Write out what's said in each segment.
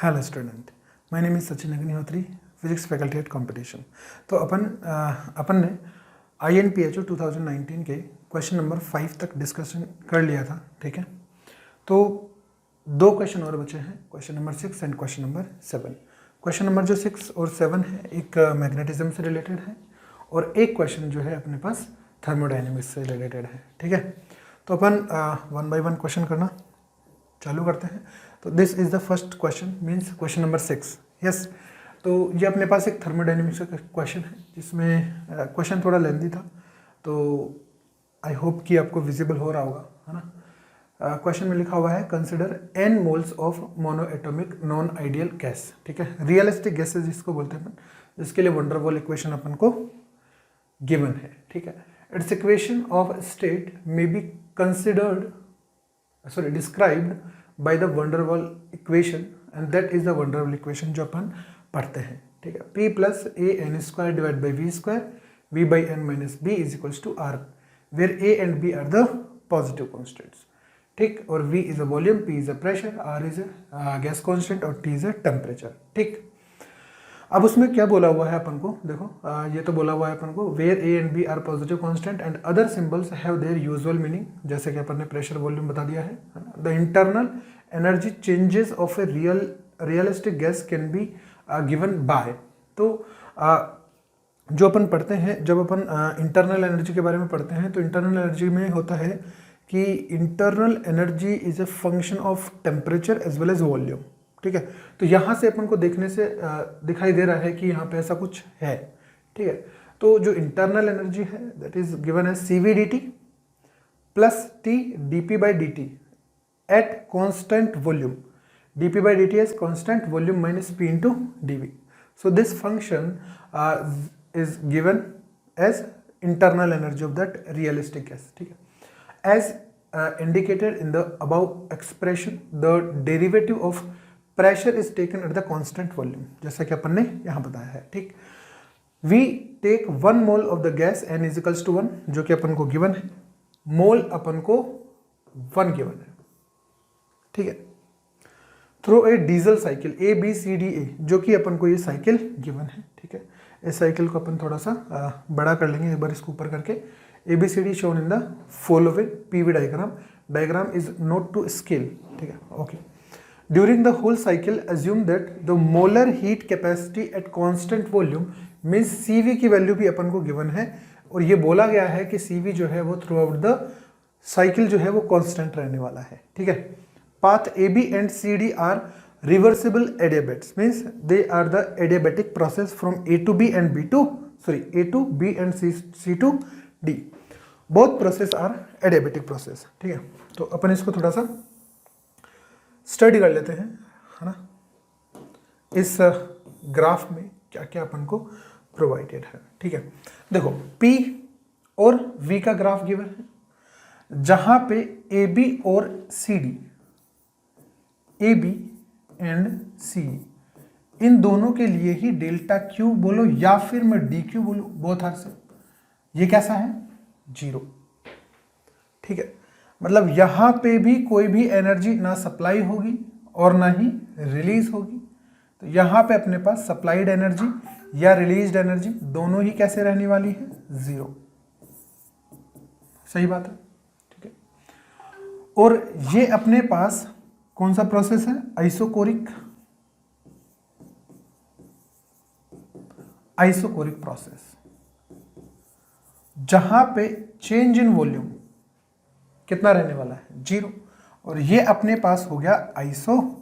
Hello student, my name is Sachin Agnihotri, physics faculty at competition. तो अपन ने INPHO 2019 के question number 5 तक डिस्कशन कर लिया था, ठीक है। तो 2 क्वेश्चन और बचे हैं, question number 6 and question number 7। Question number जो 6 और 7 है एक मैग्नेटिज्म से रिलेटेड है और एक क्वेश्चन जो है अपने पास थर्मोडाइनमिक्स से रिलेटेड है, ठीक है। तो अपन 1 बाय 1 क्वेश्चन करना चालू करते हैं। तो this is the first question, means question number 6। Yes, तो ये अपने पास एक थर्मोडाइनमिक्स का क्वेश्चन है जिसमें क्वेश्चन थोड़ा लेंथी था, तो आई होप कि आपको विजिबल हो रहा होगा, है ना। क्वेश्चन में लिखा हुआ है consider n moles of monoatomic non ideal gas, ठीक है। रियलिस्टिक गैसेज जिसको बोलते हैं अपन, जिसके लिए वंडर वॉल इक्वेशन अपन को गिवन है, ठीक है। It's equation of state may be described by the van der Waals equation and that is the van der Waals equation जो अपन पढ़ते हैं, ठीक है। P plus A N square divide by V square V by N minus B is equals to R, where A and B are the positive constants, ठीक। और V is a volume, P is a pressure, R is a gas constant और T is a temperature, ठीक। अब उसमें क्या बोला हुआ है अपन को, देखो ये तो बोला हुआ है अपन को where A and B are positive constant and other symbols have their usual meaning, जैसे कि अपन ने प्रेशर वॉल्यूम बता दिया है। The internal energy changes of a realistic gas can be given by. तो जो अपन पढ़ते हैं, जब अपन इंटरनल एनर्जी के बारे में पढ़ते हैं, तो इंटरनल एनर्जी में होता है कि internal energy is a function of temperature as well as volume, ठीक है। तो यहाँ से अपन को देखने से दिखाई दे रहा है कि यहाँ पे ऐसा कुछ है, ठीक है। तो जो इंटरनल एनर्जी है that is given as CVdT plus T dP by dt at constant volume, dP by dt is constant volume minus P into dV. So this function is given as internal energy of that realistic gas, ठीक है। As indicated in the above expression, the derivative of pressure is taken at the constant volume, जैसा कि अपन ने यहाँ बताया है, ठीक। We take 1 mole of the gas n is equals to 1, जो कि अपन को गिवन है, मोल अपन को 1 गिवन है, ठीक है। Through a diesel cycle ABCDA, जो कि अपन को ये साइकिल गिवन है, ठीक है। इस साइकिल को अपन थोड़ा सा बड़ा कर लेंगे एक बार इसको ऊपर करके। ABCD shown in the following PV diagram is not to scale, ठीक है, okay. During the whole cycle assume that the molar heat capacity at constant volume, means CV की वैल्यू भी अपन को गिवन है और ये बोला गया है कि CV जो है वो थ्रू आउट द साइकिल जो है वो कॉन्स्टेंट रहने वाला है, ठीक है। Path AB and CD are reversible adiabats, means they are the adiabatic process from A to B and A to B and C to D. Both process are adiabatic process, ठीक है। तो अपन इसको थोड़ा सा स्टडी कर लेते हैं, है ना। इस ग्राफ में क्या क्या अपन को प्रोवाइडेड है, ठीक है। देखो P और V का ग्राफ गिवन है, जहां पे AB और CD, AB एंड C, इन दोनों के लिए ही डेल्टा Q बोलो या फिर मैं DQ बोलूं, बोथ आर सेम। ये कैसा है? 0, ठीक है। मतलब यहां पे भी कोई भी एनर्जी ना सप्लाई होगी और ना ही रिलीज होगी, तो यहां पे अपने पास सप्लाइड एनर्जी या रिलीज्ड एनर्जी दोनों ही कैसे रहने वाली है? 0, सही बात है, ठीक है। और ये अपने पास कौन सा प्रोसेस है? आइसोकोरिक प्रोसेस, जहां पे चेंज इन वॉल्यूम कितना रहने वाला है? 0। और ये अपने पास हो गया आइसोबैरिक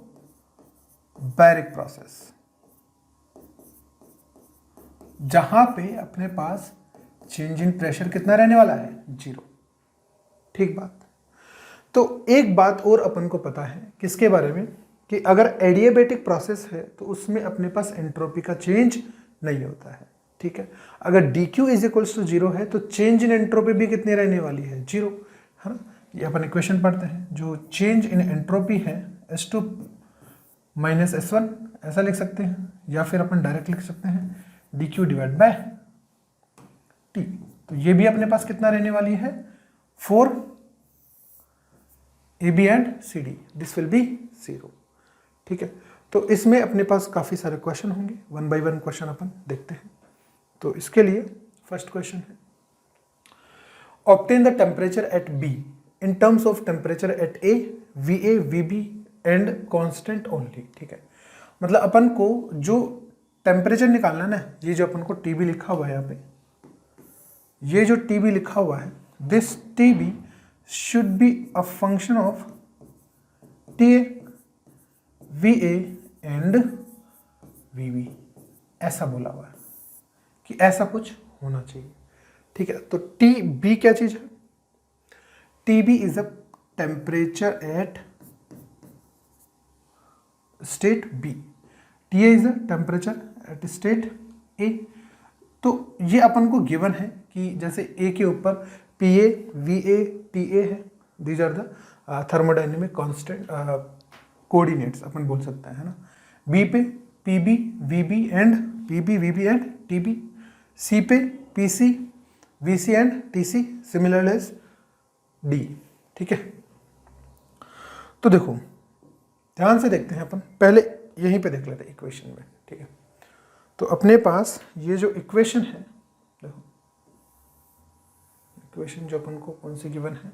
प्रोसेस, जहां पे अपने पास चेंज इन प्रेशर कितना रहने वाला है? 0, ठीक बात। तो एक बात और अपन को पता है किसके बारे में, कि अगर एडियाबेटिक प्रोसेस है तो उसमें अपने पास एंट्रोपी का चेंज नहीं होता है, ठीक है। अगर DQ इज इक्वल्स टू 0 है तो चेंज इन एंट्रोपी भी कितनी रहने वाली है? 0, है ना। ये अपन इक्वेशन पढ़ते हैं, जो चेंज इन एंट्रोपी है S2 माइनस S1, ऐसा लिख सकते हैं, या फिर अपन डायरेक्ट लिख सकते हैं DQ डिवाइड बाय T। तो ये भी अपने पास कितना रहने वाली है? 4 AB and CD, this will be 0, ठीक है। तो इसमें अपने पास काफ़ी सारे क्वेश्चन होंगे, 1 बाय 1 क्वेश्चन अपन देखते हैं। तो इसके लिए फर्स्ट क्वेश्चन है, obtain the temperature at B in terms of temperature at A, V A, V B and constant only. ठीक है, मतलब अपन को जो टेम्परेचर निकालना है ना, ये जो अपन को टी बी लिखा हुआ है यहाँ पे, ये जो टी बी लिखा हुआ है, this T B should be a function of T A, V A and V B, ऐसा बोला हुआ है कि ऐसा कुछ होना चाहिए। ठीक है, तो टी बी क्या चीज है? T B is a temperature at state B, T A is a temperature at state A. तो ये अपन को गिवन है कि जैसे ए के ऊपर P A, V A, T A है, these are the thermodynamic constant coordinates अपन बोल सकते हैं ना। बी पे P B, V B and P B, V B and T B. C पे P C, V C and T C, similar as D. ठीक है, तो देखो ध्यान से देखते हैं अपन, पहले यहीं पे देख लेते हैं इक्वेशन में। ठीक है, तो अपने पास ये जो इक्वेशन है, देखो इक्वेशन जो अपन को कौन सी गिवन है,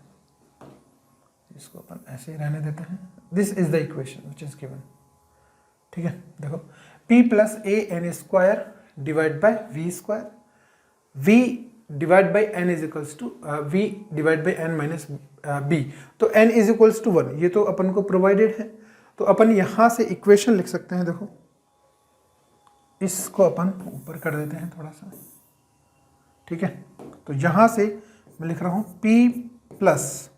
इसको अपन ऐसे ही रहने देते हैं। This is the equation which is given. ठीक है, देखो p plus A N square divide by V square, v divide by N is equals to V divide by N minus B. तो n इज इक्वल्स टू 1, ये तो अपन को provided है। तो अपन यहां से इक्वेशन लिख सकते हैं, देखो इसको अपन ऊपर कर देते हैं थोड़ा सा। ठीक है, तो यहां से मैं लिख रहा हूं p plus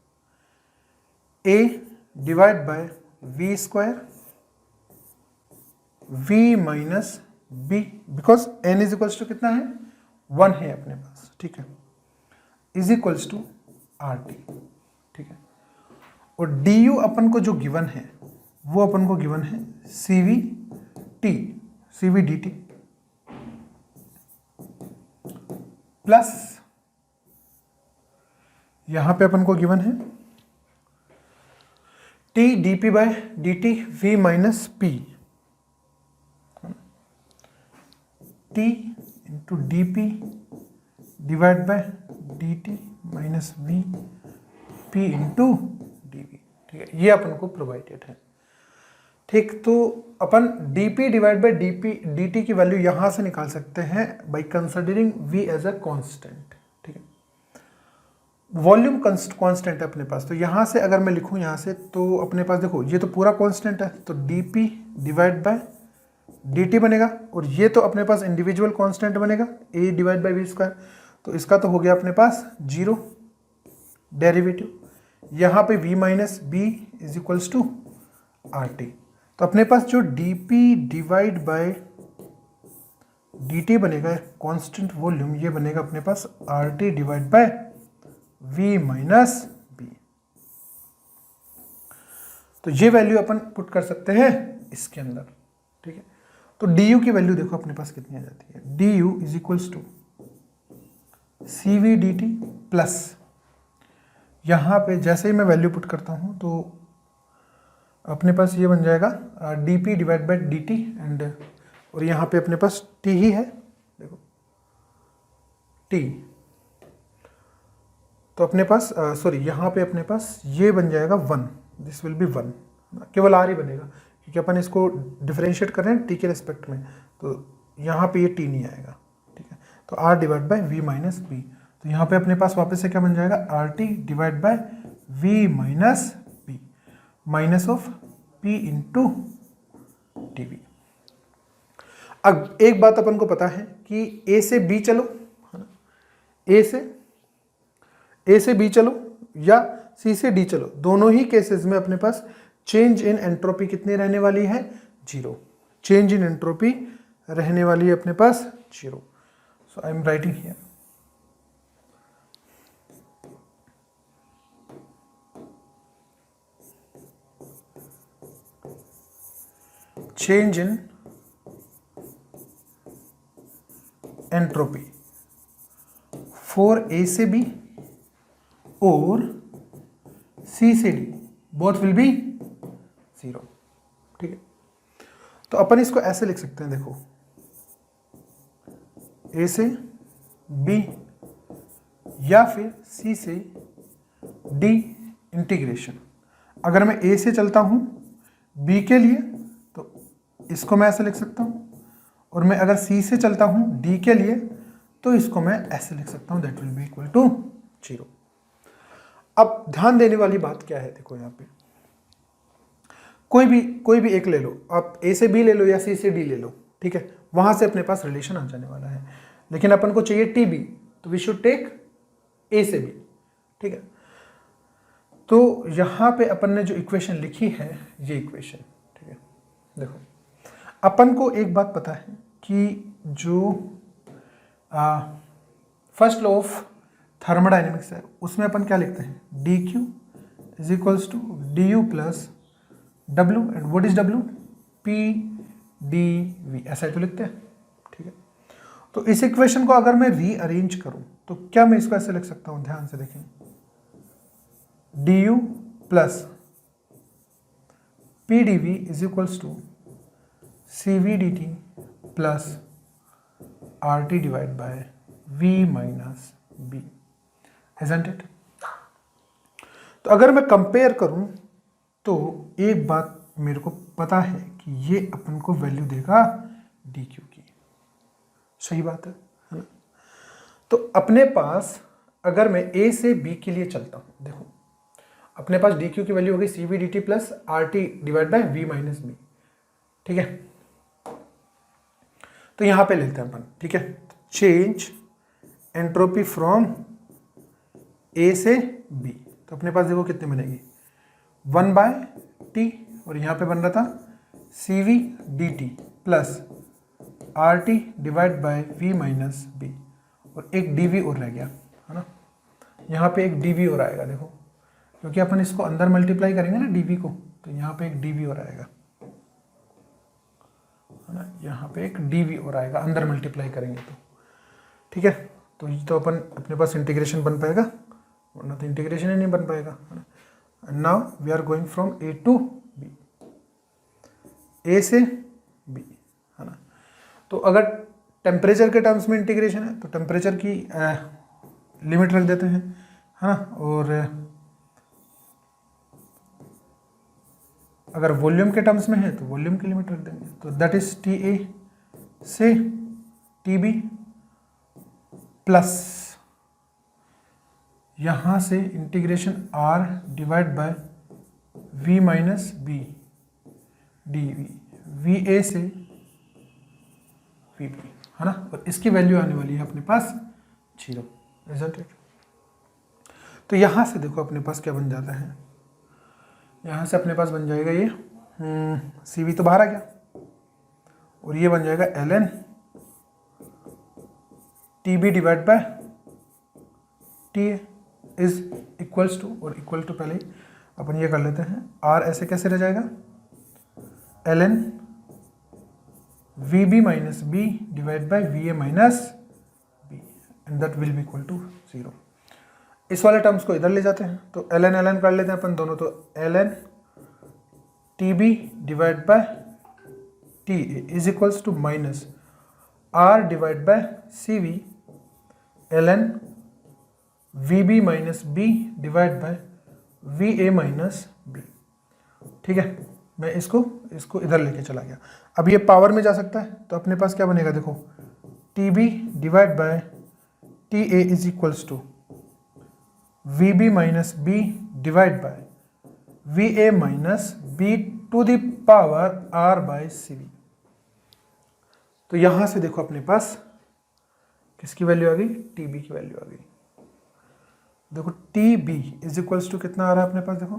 A divide by V square, v minus B, because n is equals to कितना है, 1 है अपने पास। ठीक है, is equals to R T. ठीक है, और डी यू अपन को जो गिवन है वो अपन को गिवन है C V D T plus यहां पे अपन को गिवन है T D P by D T V minus P, T into D P divide by D T minus V P into D V. ठीक है, ये अपन को प्रोवाइडेड है। ठीक, तो अपन D P divide by D P D T की वैल्यू यहां से निकाल सकते हैं by considering V as a constant. ठीक है, वॉल्यूम कांस्टेंट है अपने पास, तो यहां से अगर मैं लिखूं यहां से, तो अपने पास देखो ये तो पूरा कांस्टेंट है, तो D P divide by D T बनेगा, और ये तो अपने पास इंडिविजुअल कांस्टेंट बनेगा ए डिवाइड बाई वी स्क्वायर। तो इसका तो हो गया अपने पास 0 डेरिवेटिव। यहाँ पे v minus B is equals to R T. तो अपने पास जो D P divide by D T बनेगा कांस्टेंट वॉल्यूम, ये बनेगा अपने पास R T divide by v minus B. तो ये वैल्यू अपन पुट कर सकते हैं इसके अंदर। ठीक है, तो डी यू की वैल्यू देखो अपने पास कितनी आ जाती है, D U is equals to C V D T plus, यहाँ पे जैसे ही मैं वैल्यू पुट करता हूँ तो अपने पास ये बन जाएगा D P divide by D T and, और यहाँ पे अपने पास टी ही है, देखो टी। तो अपने पास सॉरी यहाँ पे अपने पास ये बन जाएगा 1, दिस विल बी 1, केवल आर ही बनेगा क्योंकि अपन इसको डिफरेंशिएट कर रहे हैं टी के रिस्पेक्ट में, तो यहाँ पे ये टी नहीं आएगा। ठीक है, तो R divide by V minus B, तो यहाँ पे अपने पास वापस से क्या बन जाएगा, R T divide by V minus B minus of P into T B. अब एक बात अपन को पता है कि ए से बी चलो, है ना, ए से बी चलो या सी से डी चलो, दोनों ही केसेस में अपने पास चेंज इन एंट्रोपी कितनी रहने वाली है, 0। चेंज इन एंट्रोपी रहने वाली है अपने पास 0। So I am writing here change in entropy for A से B और C से D, both will be 0। ठीक है, तो अपन इसको ऐसे लिख सकते हैं, देखो ए से बी या फिर सी से डी इंटीग्रेशन। अगर मैं ए से चलता हूं बी के लिए तो इसको मैं ऐसे लिख सकता हूं, और मैं अगर सी से चलता हूं डी के लिए तो इसको मैं ऐसे लिख सकता हूं, that will be equal to 0। अब ध्यान देने वाली बात क्या है, देखो यहाँ पे कोई भी एक ले लो, आप ए से बी ले लो या सी से डी ले लो, ठीक है, वहां से अपने पास रिलेशन आ जाने वाला है। लेकिन अपन को चाहिए टी बी, तो वी शुड टेक ए से बी, ठीक है। तो यहाँ पे अपन ने जो इक्वेशन लिखी है ये इक्वेशन, ठीक है। देखो अपन को एक बात पता है कि जो फर्स्ट लॉ ऑफ थर्मोडाइनमिक्स है उसमें अपन क्या लिखते हैं, D Q is equals to D U plus W, and what is W, P D V, ऐसा तो लिखते हैं, ठीक है। तो इस इक्वेशन को अगर मैं रीअरेंज करूं तो क्या मैं इसको ऐसे लिख सकता हूं, ध्यान से देखें, D U plus P D V is equals to C V D T plus R T divide by V minus B, isn't it? तो अगर मैं कंपेयर करूं तो एक बात मेरे को पता है कि ये अपन को वैल्यू देगा डी क्यू की, सही बात है ना। तो अपने पास अगर मैं ए से बी के लिए चलता हूं, देखो अपने पास डी क्यू की वैल्यू होगी C V D T plus R T divide by V minus B, ठीक है। तो यहां पे लेते हैं अपन, ठीक है, चेंज एंट्रोपी फ्रॉम ए से बी, तो अपने पास देखो कितने बनेगी 1 बाय टी, और यहाँ पे बन रहा था C V D T plus R T divide by V minus B, और एक डी वी और रह गया, है ना। यहाँ पे एक डी वी और आएगा, देखो क्योंकि अपन इसको अंदर मल्टीप्लाई करेंगे ना डी वी को, तो यहाँ पे एक डी वी और आएगा, है ना। यहाँ पे एक डी वी और आएगा अंदर मल्टीप्लाई करेंगे तो, ठीक है। तो अपन अपने पास इंटीग्रेशन बन पाएगा, वरना तो इंटीग्रेशन ही नहीं बन पाएगा, है ना। Now we are going from A to B, A से बी, है ना। तो अगर टेम्परेचर के टर्म्स में इंटीग्रेशन है तो टेम्परेचर की लिमिट रख देते हैं, है ना। और अगर वॉल्यूम के टर्म्स में है तो वॉल्यूम की लिमिट रख देंगे, तो दैट इज टी ए से टी बी प्लस यहाँ से integration R divide by V minus B D V, V A से वी बी, है ना। और इसकी वैल्यू आने वाली है अपने पास 0, isn't it? तो यहाँ से देखो अपने पास क्या बन जाता है, यहाँ से अपने पास बन जाएगा ये सी वी तो बाहर आ गया, और ये बन जाएगा L N T B divide by T A is equals to, और इक्वल टू पहले अपन ये कर लेते हैं, आर ऐसे कैसे रह जाएगा, L N V B minus B divide by V A minus B, and that will be equal to 0। इस वाले टर्म्स को इधर ले जाते हैं, तो एल एन कर लेते हैं अपन दोनों, तो L N T B divide by T A is equals to minus R divide by C V L N V B minus B divide by V A minus B, ठीक है। मैं इसको इधर लेके चला गया, अब ये पावर में जा सकता है, तो अपने पास क्या बनेगा, देखो T B divide by T A is equals to V B minus B divide by V A minus B to the power R by C V. तो यहां से देखो अपने पास किसकी वैल्यू आ गई, टी बी की वैल्यू आ गई। देखो T B is equals to कितना आ रहा है अपने पास, देखो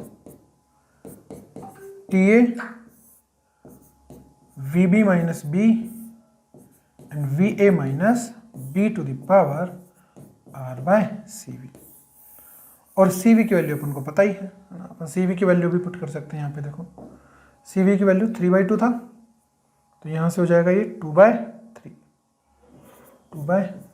T A V B minus B and V A minus B to the power R by C V, और सी वी की वैल्यू अपन को पता ही है ना, अपन सी वी की वैल्यू भी पुट कर सकते हैं। यहाँ पे देखो सी वी की वैल्यू 3/2 था, तो यहाँ से हो जाएगा ये 2/3, 2/3।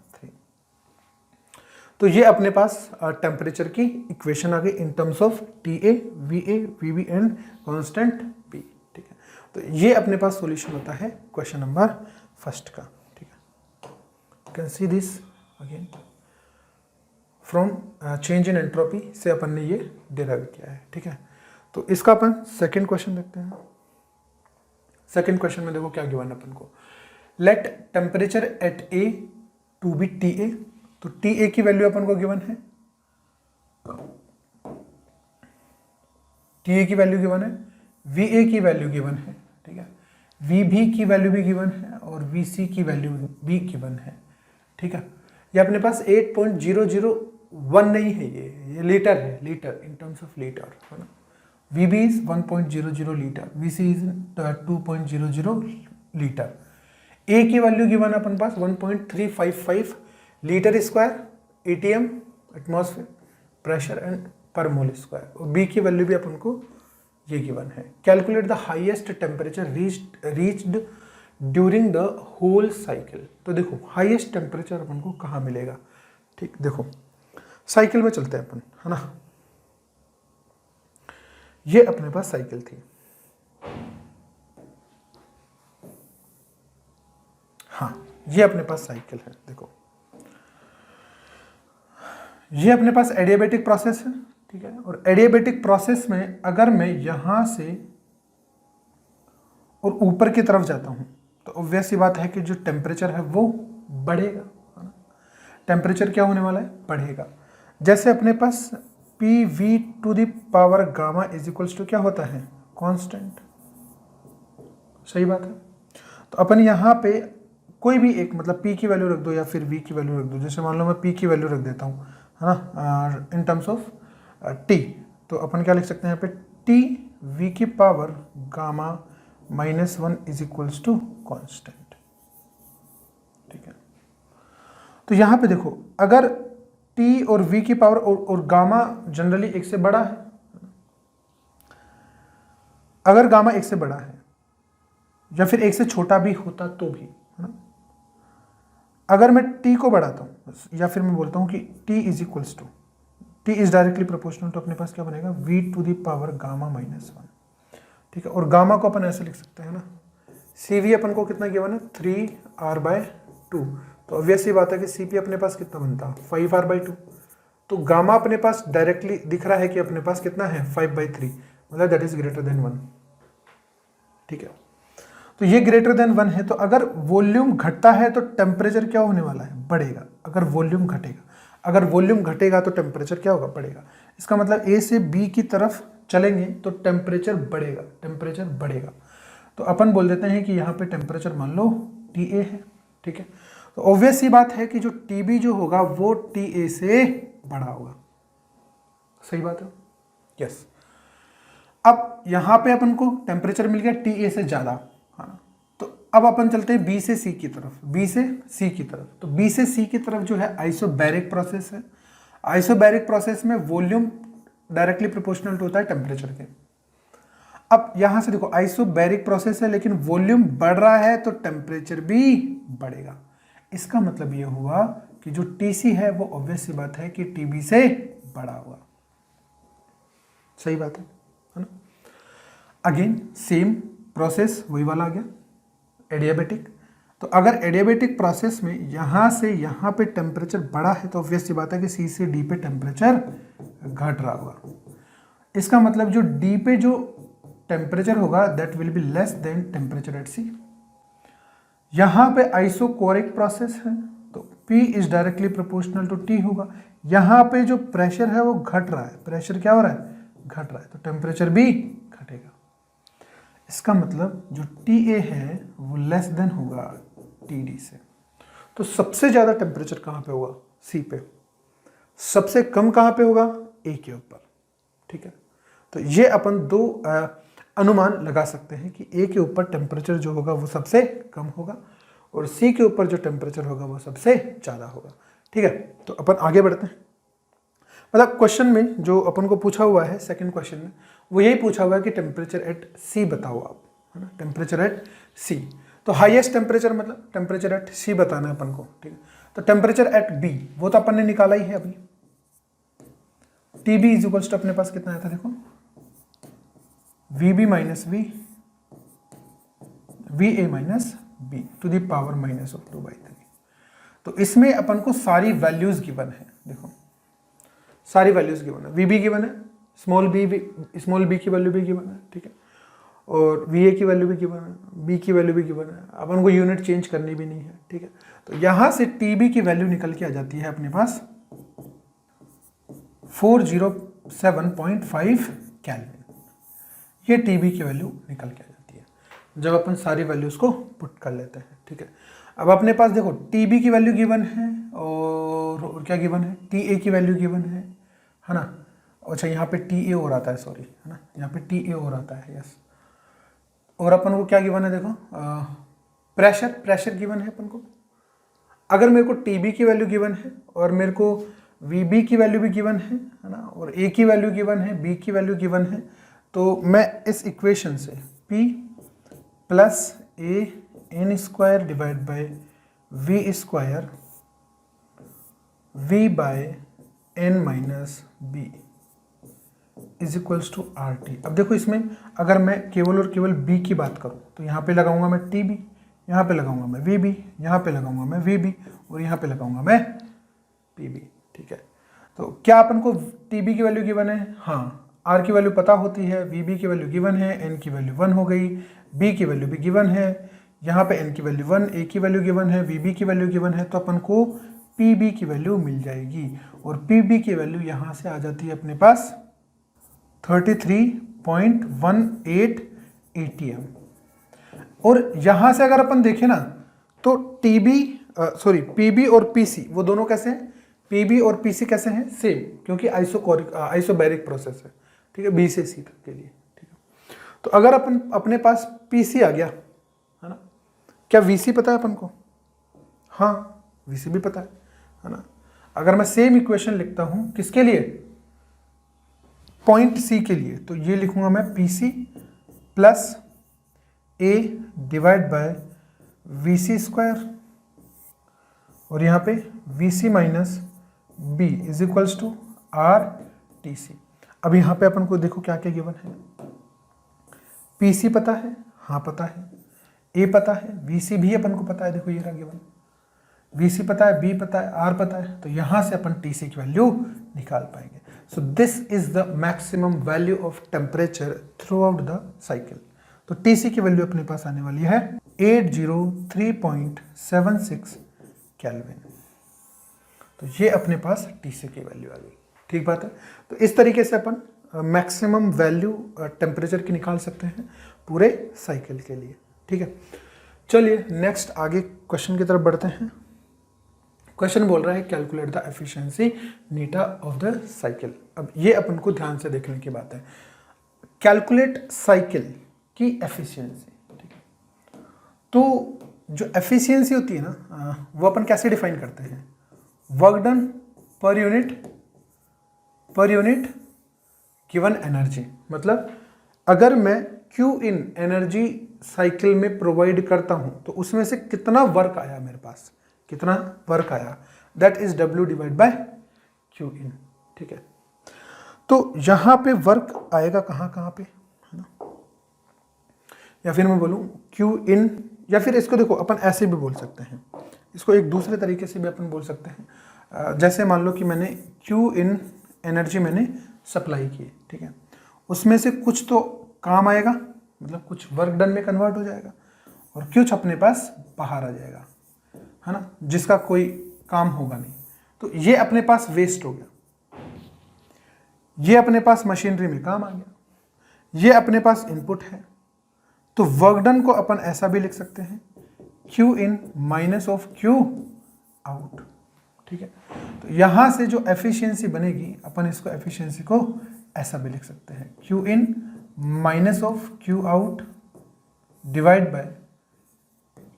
तो ये अपने पास टेम्परेचर की इक्वेशन आ गई in terms of T A V B and constant B, ठीक है। तो ये अपने पास सॉल्यूशन होता है क्वेश्चन नंबर फर्स्ट का, ठीक है। You can see this again from change in entropy से अपन ने ये डिराइव किया है, ठीक है। तो इसका अपन सेकंड क्वेश्चन देखते हैं। सेकंड क्वेश्चन में देखो क्या गिवन है अपन को, let temperature at A to B T A. तो टी ए की वैल्यू अपन को गिवन है, टी ए की वैल्यू गिवन है, वी ए की वैल्यू गिवन है, ठीक है, वी बी की वैल्यू भी गिवन है और वी सी की वैल्यू भी गिवन है, ठीक है। ये अपने पास 8.001 नहीं है, ये लीटर है, litre in terms of litre, है ना। V B is 1.00 litre, V C is 2.00 litre. A की वैल्यू गिवन है अपन पास 1.355 litre square ATM atmosphere pressure and per mole square, और बी की वैल्यू भी अपन को ये गिवन है। Calculate the highest temperature reached during the whole cycle. तो देखो हाईएस्ट टेम्परेचर अपन को कहाँ मिलेगा, ठीक, देखो साइकिल में चलते हैं अपन, है ना। ये अपने पास साइकिल थी, हाँ ये अपने पास साइकिल है, देखो ये अपने पास एडियाबेटिक प्रोसेस है, ठीक है। और एडियाबेटिक प्रोसेस में अगर मैं यहां से और ऊपर की तरफ जाता हूं तो ऑब्वियस सी बात है कि जो टेम्परेचर है वो बढ़ेगा, है ना। टेम्परेचर क्या होने वाला है, बढ़ेगा। जैसे अपने पास P V to the power gamma is equals to क्या होता है, कांस्टेंट, सही बात है। तो अपन यहाँ पे कोई भी एक मतलब p की वैल्यू रख दो या फिर v की वैल्यू रख दो। जैसे मान लो मैं p की वैल्यू रख देता हूँ, है ना, इन टर्म्स ऑफ t। तो अपन क्या लिख सकते हैं यहाँ पे, t v की power gamma -1 is equals to constant, ठीक है। तो यहाँ पे देखो अगर t और v की पावर और गामा जनरली एक से बड़ा है, अगर गामा एक से बड़ा है या फिर एक से छोटा भी होता तो भी, है ना। अगर मैं t को बढ़ाता हूँ या फिर मैं बोलता हूँ कि t is equals to, t is directly proportional, तो अपने पास क्या बनेगा, v to the power gamma -1, ठीक है। और गामा को अपन ऐसे लिख सकते हैं ना, cv अपन को कितना गिवन है, 3r/2। तो ऑब्वियस ही बात है कि cp अपने पास कितना बनता है, 5r/2। तो गामा अपने पास डायरेक्टली दिख रहा है कि अपने पास कितना है, 5/3, मतलब दैट इज ग्रेटर देन 1, ठीक है। तो ये ग्रेटर देन 1 है, तो अगर वॉल्यूम घटता है तो टेम्परेचर क्या होने वाला है, बढ़ेगा। अगर वॉल्यूम घटेगा, अगर वॉल्यूम घटेगा तो टेम्परेचर क्या होगा, बढ़ेगा। इसका मतलब ए से बी की तरफ चलेंगे तो टेम्परेचर बढ़ेगा, टेम्परेचर बढ़ेगा। तो अपन बोल देते हैं कि यहाँ पे टेम्परेचर मान लो टी ए है, ठीक है। तो ऑब्वियस सी बात है कि जो टी बी जो होगा वो टी ए से बड़ा होगा, सही बात है, यस। अब यहाँ पे अपन को टेम्परेचर मिल गया टी ए से ज़्यादा, हाँ। तो अब अपन चलते हैं बी से सी की तरफ, बी से सी की तरफ। तो बी से सी की तरफ जो है आइसोबैरिक प्रोसेस है। आइसोबैरिक प्रोसेस में वॉल्यूम डायरेक्टली प्रोपोर्शनल होता है टेम्परेचर के। अब यहां से देखो आइसोबैरिक प्रोसेस है लेकिन वॉल्यूम बढ़ रहा है तो टेम्परेचर भी बढ़ेगा। इसका मतलब ये हुआ कि जो टीसी है वो ऑब्वियस सी बात है कि टीबी से बड़ा होगा, सही बात है ना। अगेन सेम प्रोसेस वही वाला आ गया, एडियाबेटिक। तो अगर एडियाबेटिक प्रोसेस में यहाँ से यहाँ पे टेम्परेचर बढ़ा है तो ऑब्वियस सी बात है कि सी से डी पे टेम्परेचर घट रहा होगा। इसका मतलब जो डी पे जो टेम्परेचर होगा that will be less than temperature at C. यहाँ पे आइसोकोरिक प्रोसेस है तो P is directly proportional to T होगा। यहाँ पे जो प्रेशर है वो घट रहा है, प्रेशर क्या हो रहा है, घट रहा है, तो टेम्परेचर भी घटेगा। इसका मतलब जो TA है वो लेस देन होगा TD से। तो सबसे ज़्यादा टेम्परेचर कहाँ पे होगा, C पे। सबसे कम कहाँ पे होगा, A के ऊपर, ठीक है। तो ये अपन दो अनुमान लगा सकते हैं कि A के ऊपर टेम्परेचर जो होगा वो सबसे कम होगा और C के ऊपर जो टेम्परेचर होगा वो सबसे ज़्यादा होगा, ठीक है। तो अपन आगे बढ़ते हैं। मतलब क्वेश्चन में जो अपन को पूछा हुआ है सेकंड क्वेश्चन में वो यही पूछा हुआ है कि टेम्परेचर एट C बताओ आप, है ना, टेम्परेचर एट C। तो हाईएस्ट टेम्परेचर मतलब टेम्परेचर एट C बताना है अपन को, ठीक है। तो टेम्परेचर एट B वो तो अपन ने निकाला ही है अभी। TB इज इक्वल्स टू अपने पास कितना आया था देखो, VB minus V V A minus B to the power minus of 2/3। तो इसमें अपन को सारी वैल्यूज गिवन है, देखो सारी वैल्यूज गिवन है, वी बी गिवन है, स्मॉल बी की वैल्यू भी गिवन है, ठीक है, और वी ए की वैल्यू भी गिवन है, बी की वैल्यू भी गिवन है, अपन को यूनिट चेंज करनी भी नहीं है, ठीक है। तो यहाँ से टी बी की वैल्यू निकल के आ जाती है अपने पास 407.5 केल्विन। ये टी बी की वैल्यू निकल के आ जाती है जब अपन सारी वैल्यूज को पुट कर लेते हैं, ठीक है। अब अपने पास देखो टी बी की वैल्यू गिवन है और क्या गिवन है, टी ए की वैल्यू गिवन है ना। अच्छा यहाँ पे टी ए और आता है, सॉरी, है ना, यहाँ पे टी ए और आता है, यस। और अपन को क्या गिवन है, देखो प्रेशर गिवन है अपन को। अगर मेरे को टी बी की वैल्यू गिवन है और मेरे को वी बी की वैल्यू भी गिवन है ना, और ए की वैल्यू गिवन है, बी की वैल्यू गिवन है, तो मैं इस इक्वेशन से P plus A N square divide by V square V by N minus B is equals to R T. अब देखो इसमें अगर मैं केवल और केवल बी की बात करूं तो यहाँ पे लगाऊंगा मैं टी बी, यहाँ पे लगाऊंगा मैं वी बी, यहाँ पे लगाऊंगा मैं वी बी, और यहाँ पे लगाऊंगा मैं पी बी, ठीक है। तो क्या अपन को टी बी की वैल्यू गिवन है, हाँ, आर की वैल्यू पता होती है, वी बी की वैल्यू गिवन है, एन की वैल्यू 1 हो गई, बी की वैल्यू भी गिवन है, यहाँ पे एन की वैल्यू 1, ए की वैल्यू गिवन है, वी बी की वैल्यू गिवन है, तो अपन को पी बी की वैल्यू मिल जाएगी। और पी बी की वैल्यू यहाँ से आ जाती है अपने पास 33.18 ATM। और यहाँ से अगर अपन देखें ना तो पीबी और पीसी वो दोनों कैसे हैं, पीबी और पीसी कैसे हैं, सेम, क्योंकि आइसोबैरिक प्रोसेस है, ठीक है, बी से सी तक के लिए, ठीक है। तो अगर अपन अपने पास पीसी आ गया, है ना, क्या वीसी पता है अपन को, हाँ वीसी भी पता है ना। अगर मैं सेम इक्वेशन लिखता हूं किसके लिए, पॉइंट सी के लिए, तो ये लिखूंगा मैं PC plus A divide by VC square, और यहाँ पे VC minus B is equals to R T C. अब यहाँ पे अपन को देखो क्या क्या गिवन है, पीसी पता है, हाँ पता है, ए पता है, वीसी भी अपन को पता है, देखो ये रहा गिवन, वीसी पता है, बी पता है, आर पता है, तो यहाँ से अपन टीसी की वैल्यू निकाल पाएंगे। So this is the maximum value of temperature through out the cycle. तो टीसी की वैल्यू अपने पास आने वाली है 803.76 केल्विन। तो ये अपने पास टीसी की वैल्यू आ गई, ठीक बात है। तो इस तरीके से अपन मैक्सिमम वैल्यू टेम्परेचर की निकाल सकते हैं पूरे साइकिल के लिए, ठीक है। चलिए नेक्स्ट आगे क्वेश्चन की तरफ बढ़ते हैं। क्वेश्चन बोल रहा है calculate the efficiency Neeta of the cycle. अब ये अपन को ध्यान से देखने की बात है, कैलकुलेट साइकिल की एफिशिएंसी, ठीक है। तो जो एफिशिएंसी होती है ना, वो अपन कैसे डिफाइन करते हैं, work done per unit given energy. मतलब अगर मैं क्यू इन एनर्जी साइकिल में प्रोवाइड करता हूं तो उसमें से कितना वर्क आया मेरे पास, कितना वर्क आया, that is W divide by Q in, ठीक है। तो यहां पे वर्क आएगा कहां कहां पे, है ना, या फिर मैं बोलूं क्यू इन, या फिर इसको देखो अपन ऐसे भी बोल सकते हैं, इसको एक दूसरे तरीके से भी अपन बोल सकते हैं। जैसे मान लो कि मैंने क्यू इन एनर्जी मैंने सप्लाई की, ठीक है, उसमें से कुछ तो काम आएगा, मतलब कुछ वर्क डन में कन्वर्ट हो जाएगा, और कुछ अपने पास बाहर आ जाएगा, है ना, जिसका कोई काम होगा नहीं। तो ये अपने पास वेस्ट हो गया, ये अपने पास मशीनरी में काम आ गया, ये अपने पास इनपुट है। तो वर्क डन को अपन ऐसा भी लिख सकते हैं Q in minus of Q out, ठीक है। तो यहां से जो एफिशिएंसी बनेगी अपन इसको एफिशिएंसी को ऐसा भी लिख सकते हैं Q in minus of Q out divide by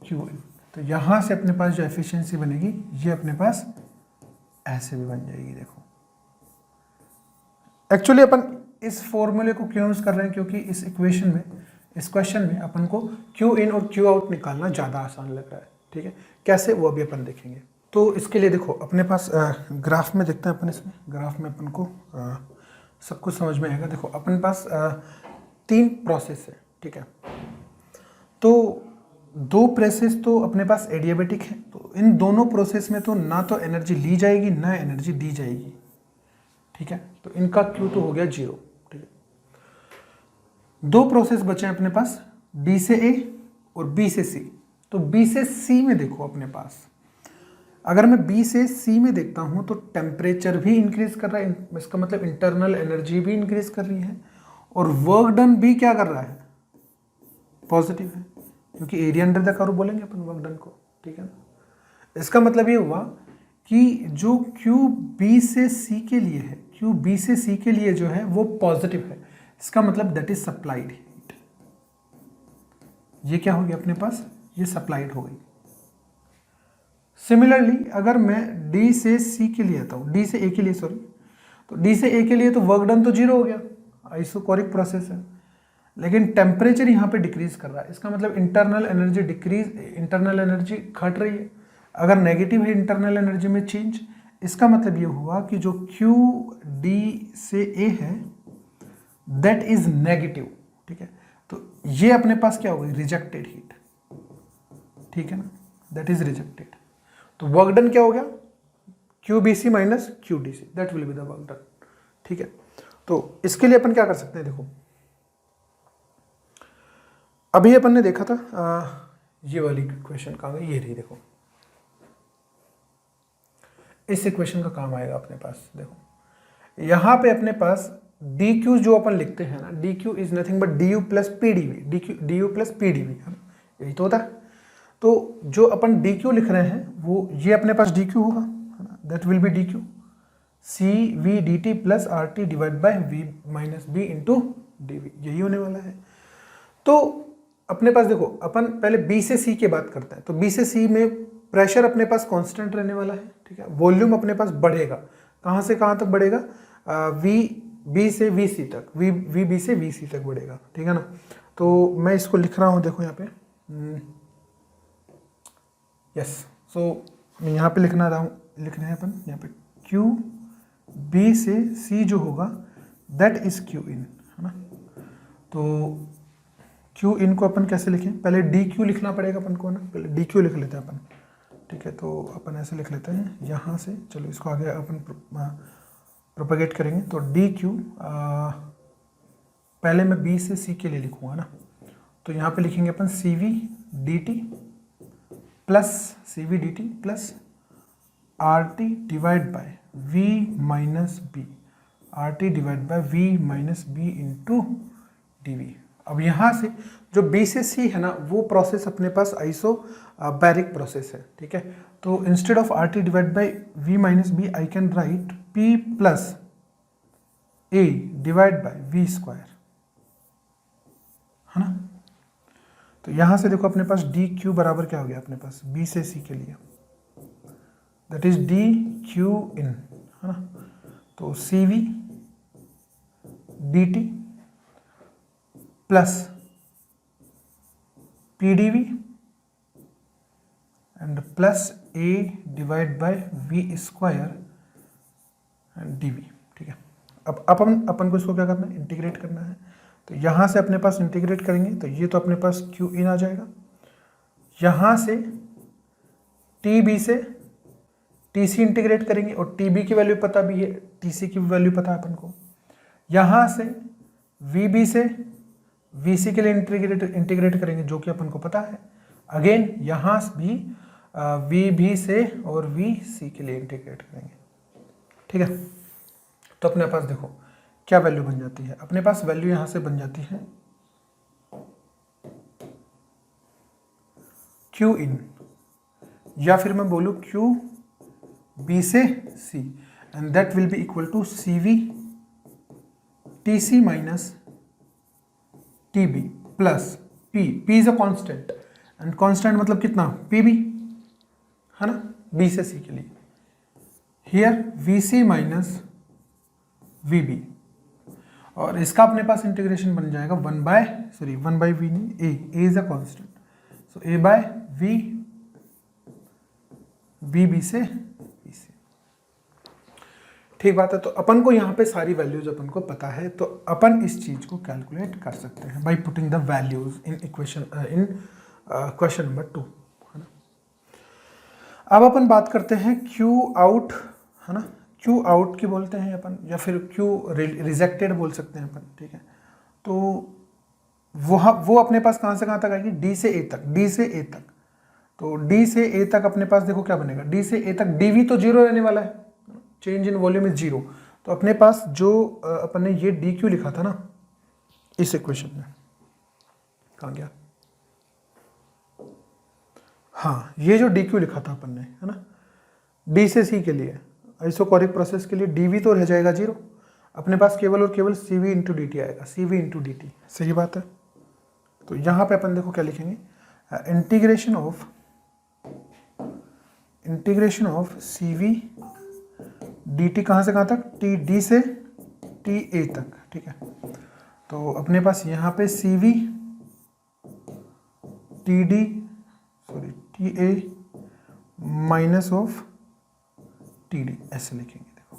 Q in. तो यहां से अपने पास जो एफिशिएंसी बनेगी ये अपने पास ऐसे भी बन जाएगी। देखो एक्चुअली अपन इस फॉर्मूले को क्यों यूज कर रहे हैं, क्योंकि इस इक्वेशन में, इस क्वेश्चन में अपन को क्यू इन और क्यू आउट निकालना ज़्यादा आसान लग रहा है, ठीक है। कैसे वो अभी अपन देखेंगे। तो इसके लिए देखो अपने पास ग्राफ में देखते हैं अपन, इसमें ग्राफ में अपन को सब कुछ समझ में आएगा। देखो अपने पास 3 प्रोसेस है, ठीक है। तो दो प्रोसेस तो अपने पास एडियाबेटिक है, तो इन दोनों प्रोसेस में तो ना तो एनर्जी ली जाएगी ना एनर्जी दी जाएगी, ठीक है। तो इनका Q तो हो गया 0, ठीक है। दो प्रोसेस बचे हैं अपने पास, D से A और B से C। तो B से C में देखो अपने पास, अगर मैं B से C में देखता हूं तो टेम्परेचर भी इंक्रीज कर रहा है, इसका मतलब इंटरनल एनर्जी भी इंक्रीज कर रही है, और वर्क डन भी क्या कर रहा है, पॉजिटिव है, क्योंकि एरिया अंडर द कर्व बोलेंगे अपन वर्क डन को, ठीक है ना। इसका मतलब ये हुआ कि जो Q B से C के लिए है, Q B से C के लिए जो है वो पॉजिटिव है, इसका मतलब दैट इज सप्लाइड हीट। ये क्या हो गया अपने पास, ये सप्लाइड हो गई। सिमिलरली अगर मैं D से C के लिए आता हूँ, D से A के लिए सॉरी, तो D से A के लिए तो वर्क डन तो 0 हो गया, आइसोकोरिक प्रोसेस है, लेकिन टेम्परेचर यहाँ पे डिक्रीज कर रहा है, इसका मतलब internal energy decrease, internal energy घट रही है। अगर नेगेटिव है इंटरनल एनर्जी में चेंज, इसका मतलब ये हुआ कि जो Q D से A है दैट इज नेगेटिव, ठीक है। तो ये अपने पास क्या हो गई, रिजेक्टेड हीट, ठीक है ना, दैट इज रिजेक्टेड। तो वर्क डन क्या हो गया, QBC minus QDC, that will be the work done, ठीक है। तो इसके लिए अपन क्या कर सकते हैं, देखो अभी अपन ने देखा था ये वाली इक्वेशन कहाँ गई, ये रही, देखो इस इक्वेशन का काम आएगा अपने पास। देखो यहाँ पे अपने पास dq जो अपन लिखते हैं ना, dq is nothing but du plus pdv, du plus pdv, यही तो होता है। तो जो अपन dq लिख रहे हैं वो ये अपने पास dq होगा, that will B dq cv dt plus rt divide by v minus b into dv, यही होने वाला है। तो अपने पास देखो अपन पहले B से C की बात करते हैं, तो B से C में प्रेशर अपने पास कांस्टेंट रहने वाला है, ठीक है। वॉल्यूम अपने पास बढ़ेगा, कहाँ से कहाँ तक बढ़ेगा, B से VC तक, VB से VC तक बढ़ेगा, ठीक है ना। तो मैं इसको लिख रहा हूँ, देखो यहाँ पे यस, सो मैं यहाँ पे लिख रहे हैं अपन यहाँ पे Q B से C जो होगा दैट इज Q इन, है ना। तो Q इन को अपन कैसे लिखें, पहले DQ लिखना पड़ेगा अपन को ना, पहले DQ लिख लेते हैं अपन, ठीक है। तो अपन ऐसे लिख लेते हैं यहाँ से, चलो इसको आगे अपन प्रोपेगेट करेंगे। तो DQ पहले मैं B से C के लिए लिखूँगा ना, तो यहाँ पे लिखेंगे अपन CV dt plus RT divide by V minus B, RT divide by V minus B into dV। अब यहाँ से जो B से C है ना, वो प्रोसेस अपने पास आइसोबैरिक प्रोसेस है, ठीक है। तो instead of RT divide by V minus B I can write P plus A divide by V square, है ना। तो यहाँ से देखो अपने पास DQ बराबर क्या हो गया अपने पास B से C के लिए, दैट इज DQ इन, है ना। तो CV dt plus PdV and plus A divide by V square and dV, ठीक है। अब अपन को इसको क्या करना है, इंटीग्रेट करना है। तो यहाँ से अपने पास इंटीग्रेट करेंगे तो ये तो अपने पास Q इन आ जाएगा, यहाँ से TB से TC इंटीग्रेट करेंगे और TB की वैल्यू पता भी है, TC की वैल्यू पता है अपन को। यहाँ से VB से VC के लिए इंटीग्रेट करेंगे जो कि अपन को पता है। अगेन यहाँ भी VB से और VC के लिए इंटीग्रेट करेंगे, ठीक है। तो अपने पास देखो क्या वैल्यू बन जाती है, अपने पास वैल्यू यहाँ से बन जाती है Q इन, या फिर मैं बोलूँ Q B से C and that will be equal to CV TC minus TB plus P is a constant and constant मतलब कितना, PB, है ना, B से C के लिए। हियर VC माइनस VB, और इसका अपने पास इंटीग्रेशन बन जाएगा 1 बाय V नहीं, A is a constant, so A by VB से BC, ठीक बात है। तो अपन को यहाँ पे सारी वैल्यूज अपन को पता है, तो अपन इस चीज को कैलकुलेट कर सकते हैं by putting the values in equation in question number 2, है ना। अब अपन बात करते हैं क्यू आउट, है ना। क्यू आउट की बोलते हैं अपन, या फिर क्यू रिजेक्टेड बोल सकते हैं अपन, ठीक है। तो वो अपने पास कहाँ से कहाँ तक आएगी, डी से ए तक, डी से ए तक। तो डी से ए तक अपने पास देखो क्या बनेगा, डी से ए तक डीवी तो जीरो रहने वाला है, change in volume is zero. तो अपने पास जो अपन ने ये डी क्यू लिखा था ना इस इक्वेशन में, कहाँ गया, हाँ ये जो डी क्यू लिखा था अपन ने, है ना, डी से सी के लिए आइसोकोरिक प्रोसेस के लिए डीवी तो रह जाएगा जीरो, अपने पास केवल और केवल सीवी इंटू डी टी आएगा, सीवी इंटू डी टी। सही बात है। तो यहाँ पे अपन देखो क्या लिखेंगे, integration of C V D T कहाँ से कहाँ तक, टी डी से टी ए तक, ठीक है। तो अपने पास यहाँ पे C V T D sorry T A minus of T D, ऐसे लिखेंगे, देखो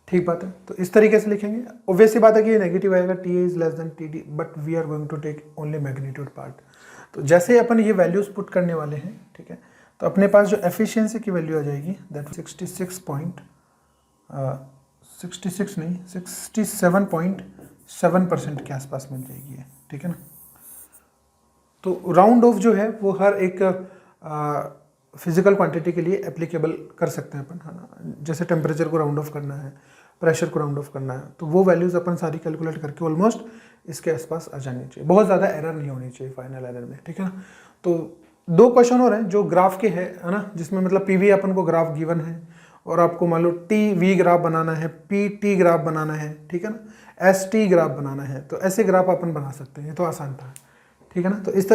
ठीक बात है। तो इस तरीके से लिखेंगे। ऑब्वियस सी बात है कि ये नेगेटिव आएगा, T A is less than T D, but we are going to take only magnitude part. तो जैसे अपन ये वैल्यूज पुट करने वाले हैं, ठीक है, तो अपने पास जो एफिशिएंसी की वैल्यू आ जाएगी दैट 67.7% के आसपास मिल जाएगी है, ठीक है ना। तो राउंड ऑफ जो है वो हर एक फिजिकल क्वांटिटी के लिए एप्लीकेबल कर सकते हैं अपन, है ना। जैसे टेम्परेचर को राउंड ऑफ करना है, प्रेशर को राउंड ऑफ करना है, तो वो वैल्यूज अपन सारी कैलकुलेट करके ऑलमोस्ट इसके आसपास आ जानी चाहिए, बहुत ज़्यादा एरर नहीं होनी चाहिए फाइनल एरर में, ठीक है ना। तो 2 क्वेश्चन और हैं जो ग्राफ के है ना, जिसमें मतलब पीवी अपन को ग्राफ गिवन है और आपको मान लो टी वी ग्राफ बनाना है, पी टी ग्राफ बनाना है, ठीक है ना, एस टी ग्राफ बनाना है। तो ऐसे ग्राफ अपन बना सकते हैं, ये तो आसान था, ठीक है ना। तो इस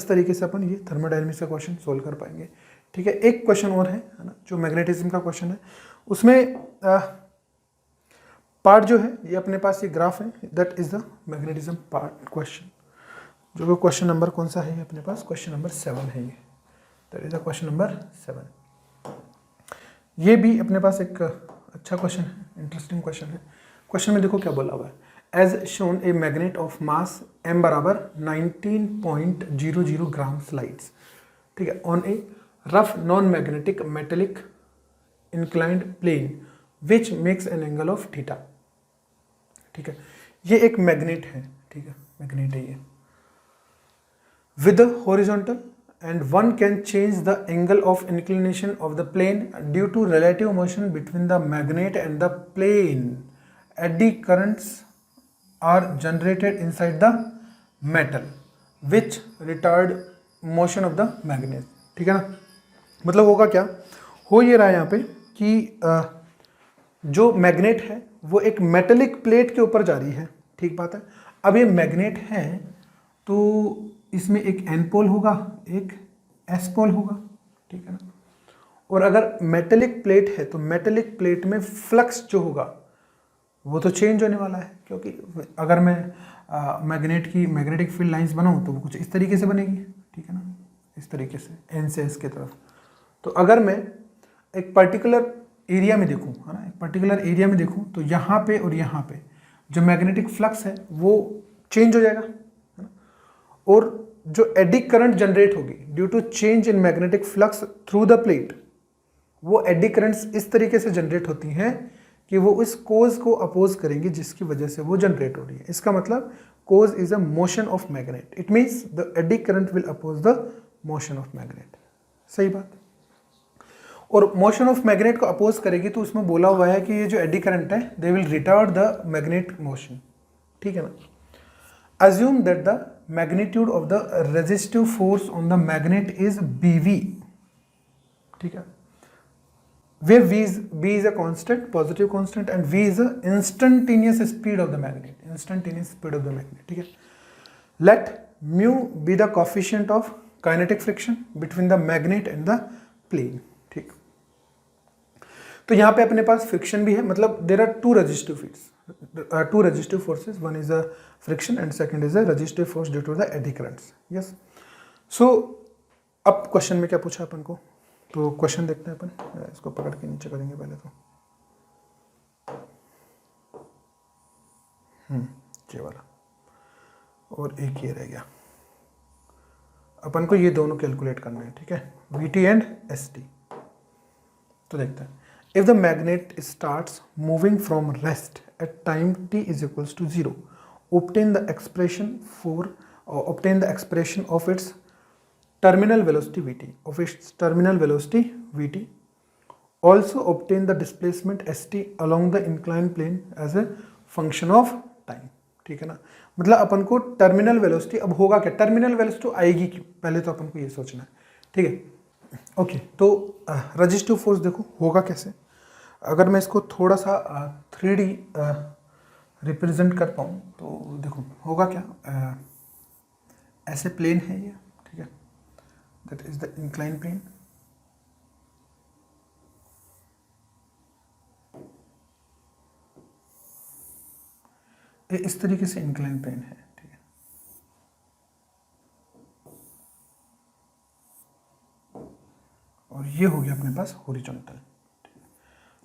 तरीके से अपन ये थर्मोडायनेमिक्स का क्वेश्चन सोल्व कर पाएंगे, ठीक है। एक क्वेश्चन और है ना, जो मैग्नेटिज्म का क्वेश्चन है, उसमें पार्ट जो है ये अपने पास ये ग्राफ है, that is the magnetism part question, जो कि क्वेश्चन नंबर कौन सा है अपने पास, क्वेश्चन नंबर 7 है ये, that is the question number 7। ये भी अपने पास एक अच्छा क्वेश्चन है, इंटरेस्टिंग क्वेश्चन है। क्वेश्चन में देखो क्या बोला हुआ है, as shown a magnet of mass m बराबर 19.00 ग्राम स्लाइड्स, ठीक है, on a rough non magnetic metallic inclined plane which makes an angle of theta, ठीक है। ये एक मैग्नेट है, ठीक है, मैग्नेट है ये with horizontal and one can change the angle of inclination of the plane due to relative motion between the magnet and the plane. Eddy currents are generated inside the metal which retard motion of the magnet, ठीक है ना। मतलब होगा क्या, हो ये रहा है यहाँ पे कि जो मैग्नेट है वो एक मेटेलिक प्लेट के ऊपर जा रही है, ठीक बात है। अब ये मैग्नेट है तो इसमें एक एन पोल होगा, एक एस पोल होगा, ठीक है ना। और अगर मेटेलिक प्लेट है तो मेटेलिक प्लेट में फ्लक्स जो होगा वो तो चेंज होने वाला है, क्योंकि अगर मैं मैग्नेटिक फील्ड लाइंस बनाऊँ तो वो कुछ इस तरीके से बनेगी, ठीक है ना, इस तरीके से एन से एस की तरफ। तो अगर मैं एक पर्टिकुलर एरिया में देखूँ, है ना, एक पर्टिकुलर एरिया में देखूँ तो यहाँ पे और यहाँ पे जो मैग्नेटिक फ्लक्स है वो चेंज हो जाएगा, है ना। और जो एडी करंट जनरेट होगी due to change in magnetic flux through the plate, वो एडी करंट्स इस तरीके से जनरेट होती हैं कि वो इस कोज को अपोज करेंगी जिसकी वजह से वो जनरेट हो रही है। इसका मतलब cause is a motion of magnet, it means the eddy current will oppose the motion of magnet. सही बात। और मोशन ऑफ मैग्नेट को अपोज करेगी तो उसमें बोला हुआ है कि ये जो एडी करंट है they will retard the magnet motion, ठीक है ना। Assume that the magnitude of the resistive force on the magnet is BV, ठीक है, where B is a constant, positive constant, and V is the instantaneous speed of the magnet, ठीक है। Let mu be the coefficient of kinetic friction between the magnet and the plane, ठीक। तो यहाँ पे अपने पास friction भी है, मतलब there are two resistive forces, one is a friction and second is a resistive force due to the eddy currents, yes। so अब question में क्या पूछा अपन को, तो क्वेश्चन देखते हैं अपन, इसको पकड़ के नीचे करेंगे पहले तो, ये वाला, और एक ये रह गया, अपन को ये दोनों कैलकुलेट करना है, ठीक है, VT एंड ST। तो देखते हैं, if the magnet starts moving from rest at time t is equals to 0, obtain the expression of its terminal velocity VT, also obtain the displacement ST along the inclined plane as a function of time। ठीक है ना, मतलब अपन को terminal velocity, अब होगा क्या, terminal velocity आएगी क्यों, पहले तो अपन को ये सोचना है, ठीक है। ओके, तो रेजिस्टिव फोर्स देखो होगा कैसे, अगर मैं इसको थोड़ा सा 3D रिप्रेजेंट कर पाऊँ तो देखो होगा क्या, ऐसे प्लेन है ये, ठीक है, that is the incline plane, ये इस तरीके से इंक्लाइन प्लेन है, ठीक है, और ये हो गया अपने पास हॉरिजॉन्टल,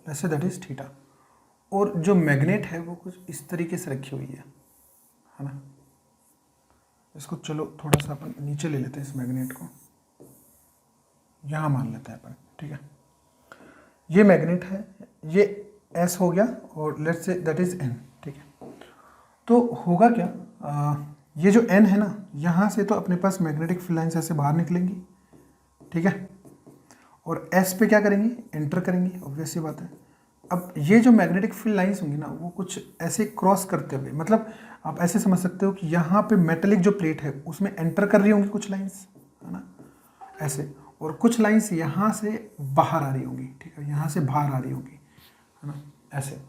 वैसे दैट इज थीटा। और जो मैग्नेट है वो कुछ इस तरीके से रखी हुई है ना, इसको चलो थोड़ा सा अपन नीचे ले लेते हैं, इस मैग्नेट को यहाँ मान लेते हैं अपन, ठीक है। ये मैग्नेट है, ये S हो गया और let's say that is N, ठीक है। तो होगा क्या, ये जो N है ना, यहाँ से तो अपने पास मैग्नेटिक फील्ड लाइन्स ऐसे बाहर निकलेंगी, ठीक है, और S पे क्या करेंगे, एंटर करेंगे, ऑब्वियस सी बात है। अब ये जो मैग्नेटिक फील्ड लाइंस होंगी ना, वो कुछ ऐसे क्रॉस करते हुए, मतलब आप ऐसे समझ सकते हो कि यहाँ पे मेटेलिक जो प्लेट है उसमें एंटर कर रही होंगी कुछ लाइंस, है ना, ऐसे, और कुछ लाइंस यहाँ से बाहर आ रही होंगी, ठीक है, यहाँ से बाहर आ रही होंगी, है ना, ऐसे।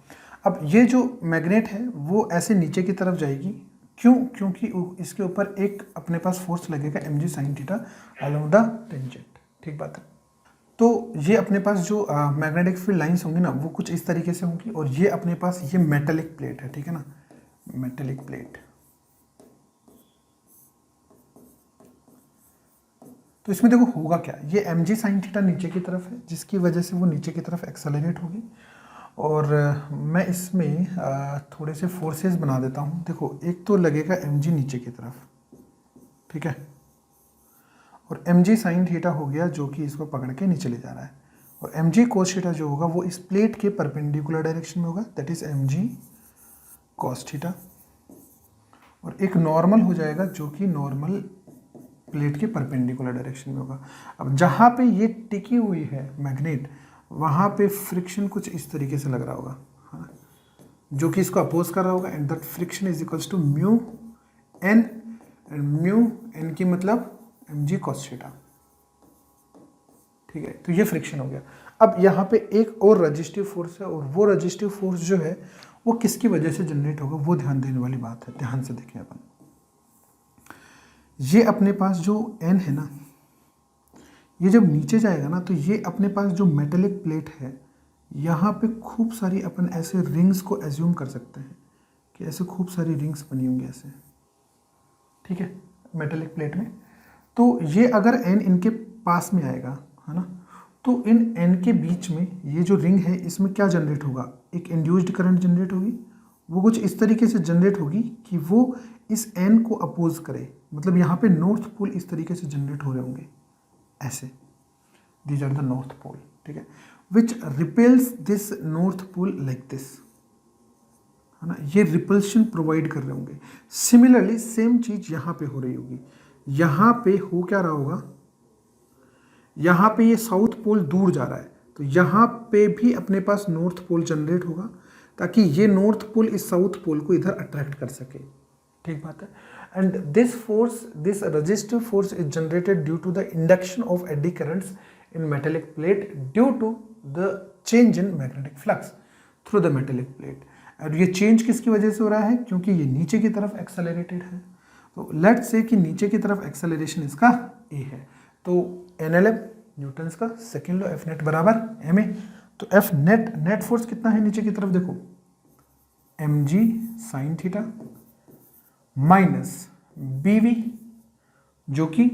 अब ये जो मैग्नेट है वो ऐसे नीचे की तरफ जाएगी, क्यों, क्योंकि इसके ऊपर एक अपने पास फोर्स लगेगा mg sin theta along the tangent, ठीक बात है। तो ये अपने पास जो मैग्नेटिक फील्ड लाइंस होंगी ना, वो कुछ इस तरीके से होंगी, और ये अपने पास ये मेटेलिक प्लेट है, ठीक है ना, मेटेलिक प्लेट। तो इसमें देखो होगा क्या, ये mg sin थीटा नीचे की तरफ है, जिसकी वजह से वो नीचे की तरफ एक्सेलरेट होगी, और मैं इसमें थोड़े से फोर्सेस बना देता हूँ। देखो एक तो लगेगा mg नीचे की तरफ, ठीक है, और mg sin थीटा हो गया जो कि इसको पकड़ के नीचे ले जा रहा है, और mg cos थीटा जो होगा वो इस प्लेट के परपेंडिकुलर डायरेक्शन में होगा, that is mg cos theta, और एक नॉर्मल हो जाएगा जो कि नॉर्मल प्लेट के परपेंडिकुलर डायरेक्शन में होगा। अब जहाँ पे ये टिकी हुई है मैग्नेट, वहाँ पे फ्रिक्शन कुछ इस तरीके से लग रहा होगा, है ना, जो कि इसको अपोज कर रहा होगा, and that friction is equals to mu N, and mu N की मतलब mg cos थीटा, ठीक है। तो ये फ्रिक्शन हो गया। अब यहाँ पे एक और रेजिस्टिव फोर्स है, और वो रेजिस्टिव फोर्स जो है वो किसकी वजह से जनरेट होगा, वो ध्यान देने वाली बात है, ध्यान से देखें अपन। ये अपने पास जो N है ना, ये जब नीचे जाएगा ना, तो ये अपने पास जो मेटेलिक प्लेट है, यहाँ पे खूब सारी अपन ऐसे रिंग्स को एज्यूम कर सकते हैं कि ऐसे खूब सारी रिंग्स बनी होंगी ऐसे, ठीक है, मेटेलिक प्लेट में। तो ये अगर N इनके पास में आएगा, है ना, तो इन N के बीच में ये जो रिंग है, इसमें क्या जनरेट होगा, एक इंड्यूस्ड करंट जनरेट होगी, वो कुछ इस तरीके से जनरेट होगी कि वो इस N को अपोज करे, मतलब यहाँ पे नॉर्थ पोल इस तरीके से जनरेट हो रहे होंगे ऐसे, these are the north pole, ठीक है, which repels this north pole like this, है ना, ये रिपल्शन प्रोवाइड कर रहे होंगे। सिमिलरली सेम चीज यहाँ पे हो रही होगी, यहाँ पे हो क्या रहा होगा, यहाँ पे ये साउथ पोल दूर जा रहा है, तो यहाँ पे भी अपने पास नॉर्थ पोल जनरेट होगा, ताकि ये नॉर्थ पोल इस साउथ पोल को इधर अट्रैक्ट कर सके, ठीक बात है। And this force, this resistive force is generated due to the induction of eddy currents in metallic plate due to the change in magnetic flux through the metallic plate. और ये change किसकी वजह से हो रहा है, क्योंकि ये नीचे की तरफ एक्सेलरेटेड है, तो लेट्स से कि नीचे की तरफ एक्सेलरेशन इसका ए है, तो NLM न्यूटन्स का सेकेंड लॉ, F नेट बराबर ma, तो F नेट, नेट फोर्स कितना है नीचे की तरफ, देखो mg sin theta minus BV, जो कि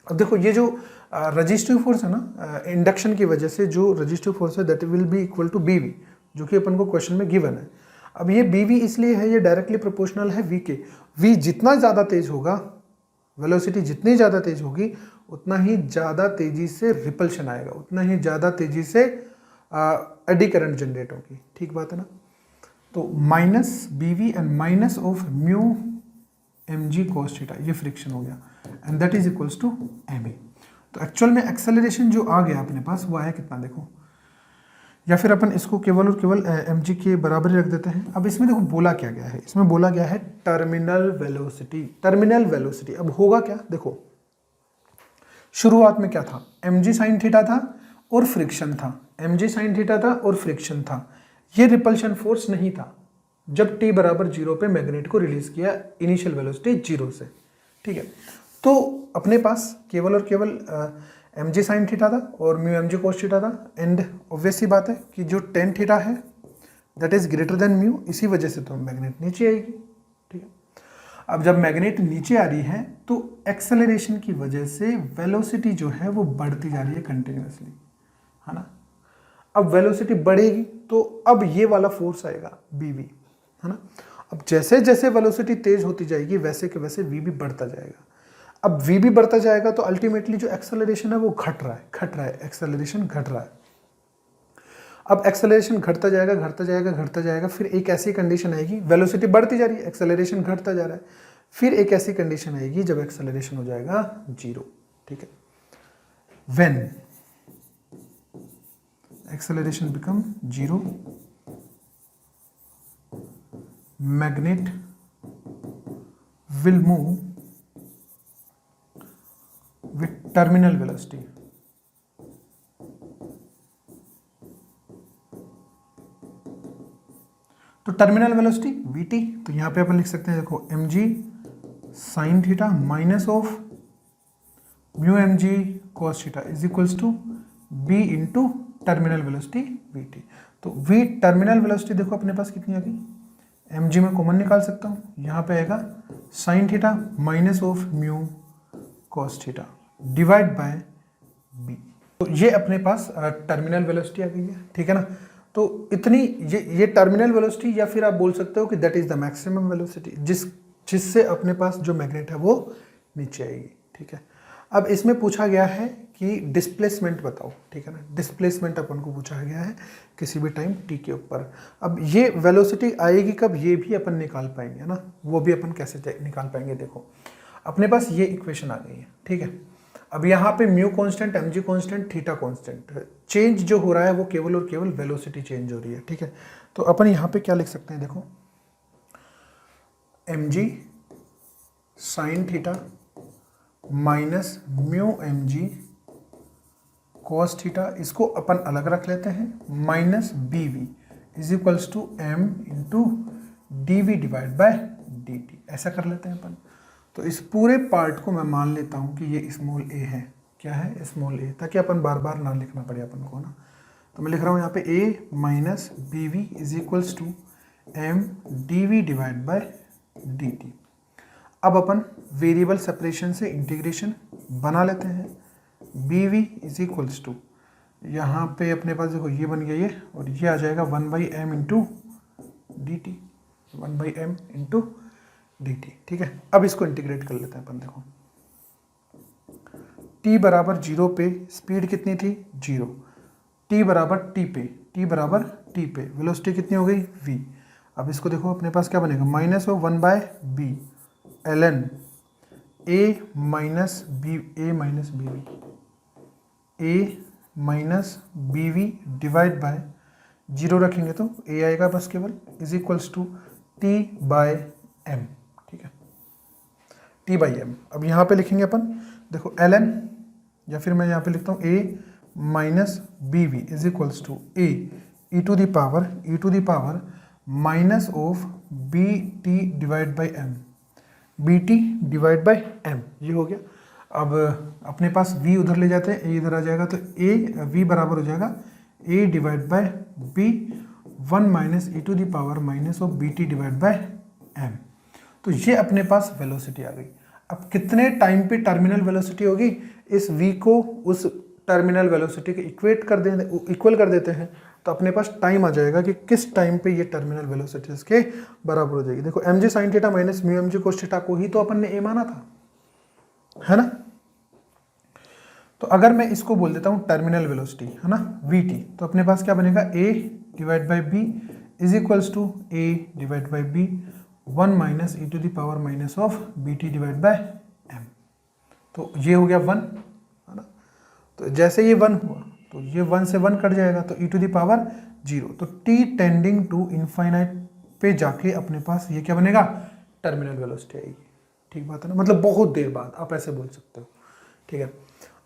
अब देखो ये जो रेजिस्टिव फोर्स है ना, इंडक्शन की वजह से जो रेजिस्टिव फोर्स है that will be equal to BV, जो कि अपन को क्वेश्चन में गिवन है। अब ये BV इसलिए है, ये डायरेक्टली प्रोपोर्शनल है V के, V जितना ज़्यादा तेज होगा वेलोसिटी जितनी ज़्यादा तेज होगी उतना ही ज़्यादा तेज़ी से रिपल्शन आएगा, उतना ही ज़्यादा तेज़ी से एडी करंट जनरेट होगी। ठीक बात है ना। तो minus B V and minus of mu M G cos theta, ये फ्रिक्शन हो गया and that is equals to M A. तो एक्चुअल में एक्सेलरेशन जो आ गया अपने पास वो आया कितना देखो, या फिर अपन इसको केवल और केवल एम जी के बराबर ही रख देते हैं। अब इसमें देखो बोला क्या गया है, इसमें बोला गया है टर्मिनल वेलोसिटी। टर्मिनल वेलोसिटी अब होगा क्या, देखो शुरुआत में क्या था, एम जी साइन थीटा था और फ्रिक्शन था, एम जी साइन थीटा था और फ्रिक्शन था। ये रिपल्शन फोर्स नहीं था जब t बराबर 0 पे मैग्नेट को रिलीज किया इनिशियल वेलोसिटी 0 से। ठीक है, तो अपने पास केवल और केवल एम जी साइन थीटा था और mu M G cos theta था एंड ऑब्वियस सी बात है कि जो टेन थीटा है that is greater than mu, इसी वजह से तो मैग्नेट नीचे आएगी। ठीक है, अब जब मैग्नेट नीचे आ रही है तो एक्सेलरेशन की वजह से वेलोसिटी जो है वो बढ़ती जा रही है कंटिन्यूसली, है ना। अब वेलोसिटी बढ़ेगी तो अब ये वाला फोर्स आएगा बी वी, है ना। अब जैसे जैसे वेलोसिटी तेज होती जाएगी वैसे के वैसे वी भी बढ़ता जाएगा। अब वी भी बढ़ता जाएगा तो अल्टीमेटली जो एक्सेलरेशन है वो घट रहा है, एक्सेलरेशन घट रहा है। अब एक्सेलरेशन घटता जाएगा, फिर एक ऐसी कंडीशन आएगी, वेलोसिटी बढ़ती जा रही है, एक्सेलरेशन घटता जा रहा है, फिर एक ऐसी कंडीशन आएगी जब एक्सेलरेशन हो जाएगा 0। ठीक है, when acceleration become 0 magnet will move with terminal velocity। तो टर्मिनल वेलोसिटी vt, तो यहां पे अपन लिख सकते हैं देखो mg sine theta minus of mu mg cos theta is equals to b into terminal velocity vt। तो v टर्मिनल वेलोसिटी देखो अपने पास कितनी आ गई, एम जी में कॉमन निकाल सकता हूँ, यहाँ पे आएगा sine theta minus of mu cos theta divide by B. तो ये अपने पास टर्मिनल वेलोसिटी आ गई है। ठीक है ना, तो इतनी ये टर्मिनल वेलोसिटी, या फिर आप बोल सकते हो कि that is the maximum velocity जिससे अपने पास जो मैग्नेट है वो नीचे आएगी। ठीक है, अब इसमें पूछा गया है कि डिस्प्लेसमेंट बताओ। ठीक है ना, डिस्प्लेसमेंट अपन को पूछा गया है किसी भी टाइम t के ऊपर। अब ये वेलोसिटी आएगी कब, ये भी अपन निकाल पाएंगे, है ना। वो भी अपन कैसे निकाल पाएंगे, देखो अपने पास ये इक्वेशन आ गई है। ठीक है, अब यहाँ पे mu constant, M G constant, theta constant, change जो हो रहा है वो केवल और केवल वेलोसिटी चेंज हो रही है। ठीक है, तो अपन यहाँ पे क्या लिख सकते हैं, देखो M G sine theta minus mu M G cos theta, इसको अपन अलग रख लेते हैं, minus B V is equals to M into D V divide by D T, ऐसा कर लेते हैं अपन। तो इस पूरे पार्ट को मैं मान लेता हूँ कि ये स्मॉल ए है, क्या है स्मॉल ए, ताकि अपन बार बार ना लिखना पड़े अपन को ना। तो मैं लिख रहा हूँ यहाँ पे A minus B V is equals to M D V divide by D T. अब अपन वेरिएबल सेपरेशन से इंटीग्रेशन बना लेते हैं, B V is equals to, यहाँ पे अपने पास देखो ये बन गया ये, और ये आ जाएगा 1/m into D T, 1/m into D T. ठीक है, अब इसको इंटीग्रेट कर लेते हैं अपन। देखो t बराबर 0 पे स्पीड कितनी थी 0, t बराबर t पे वेलोसिटी कितनी हो गई v। अब इसको देखो अपने पास क्या बनेगा, minus of 1/b ln a minus B V, a minus B V divide by 0 रखेंगे तो a आएगा बस केवल, is equals to t by m। ठीक है, t बाई m। अब यहाँ पे लिखेंगे अपन, देखो ln, या फिर मैं यहाँ पे लिखता हूँ a minus B V is equals to a E to the power minus of B T divide by m, B T divide by m, ये हो गया। अब अपने पास v उधर ले जाते हैं, a इधर आ जाएगा, तो a v बराबर हो जाएगा a divide by b 1 minus E to the power minus of B T divide by m। तो ये अपने पास वेलोसिटी आ गई। अब कितने टाइम पे टर्मिनल वेलोसिटी होगी, इस v को उस टर्मिनल वेलोसिटी के इक्वल कर देते हैं, तो अपने पास टाइम आ जाएगा कि किस टाइम पे ये टर्मिनल वेलोसिटी इसके बराबर हो जाएगी। देखो M G sine theta minus mu M G cos theta को ही तो अपन ने ए माना था, है ना। तो अगर मैं इसको बोल देता हूँ टर्मिनल वेलोसिटी, है ना, vt, तो अपने पास क्या बनेगा, a divide by B is equals to a divide by B 1 minus E to the power minus of B T divide by M. तो ये हो गया 1, है ना। तो जैसे ये 1 हुआ तो ये 1 से 1 कट जाएगा, तो ई टू द पावर 0, तो t टेंडिंग टू इनफाइनाइट पे जाके अपने पास ये क्या बनेगा, टर्मिनल वेलोसिटी आएगी। ठीक बात है ना, मतलब बहुत देर बाद, आप ऐसे बोल सकते हो। ठीक है,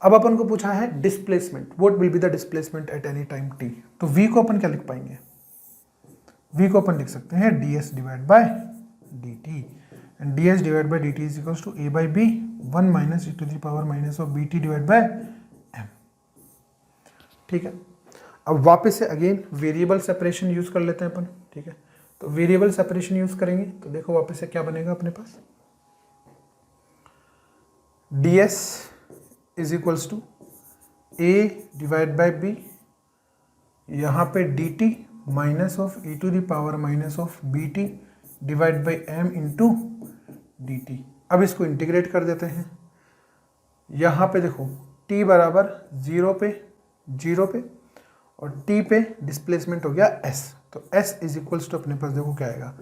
अब अपन को पूछा है displacement, what will be the displacement at any time t। तो v को अपन क्या लिख पाएंगे, v को अपन लिख सकते हैं ds divide by dt, and ds divide by dt is equals to a by B 1 minus E to the power minus of bt divide by m। ठीक है, अब वापस से अगेन वेरिएबल सेपरेशन यूज कर लेते हैं अपन। ठीक है, तो वेरिएबल सेपरेशन यूज करेंगे तो देखो वापस से क्या बनेगा अपने पास, ds is equals to a divide by B, यहाँ पे dt minus of E to the power minus of bt divide by m into dt। अब इसको इंटीग्रेट कर देते हैं, यहाँ पे देखो t बराबर 0 पे और t पे डिस्प्लेसमेंट हो गया s, तो s इज इक्वल्स टू अपने पास देखो क्या आएगा,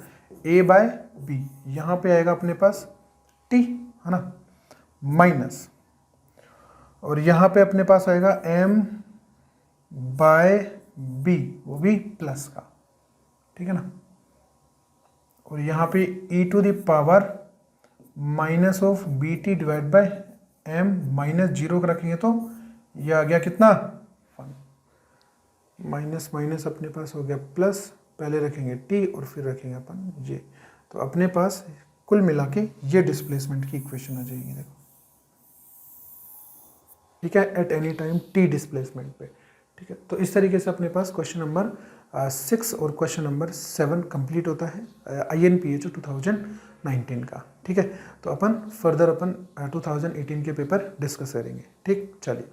a बाय बी, यहाँ पे आएगा अपने पास t, है ना, माइनस, और यहाँ पे अपने पास आएगा m बाय बी, वो भी प्लस का। ठीक है ना, और यहाँ पे e to the power minus of B T divide by m minus 0 का रखेंगे तो ये आ गया कितना, 1, माइनस माइनस अपने पास हो गया प्लस, पहले रखेंगे t और फिर रखेंगे अपन ये, तो अपने पास कुल मिला के ये डिस्प्लेसमेंट की इक्वेशन आ जाएगी देखो। ठीक है, at any time t displacement पे। ठीक है, तो इस तरीके से अपने पास क्वेश्चन नंबर 6 और क्वेश्चन नंबर 7 कंप्लीट होता है INPHO 2019 का। ठीक है, तो अपन फर्दर अपन 2018 के पेपर डिस्कस करेंगे। ठीक, चलिए।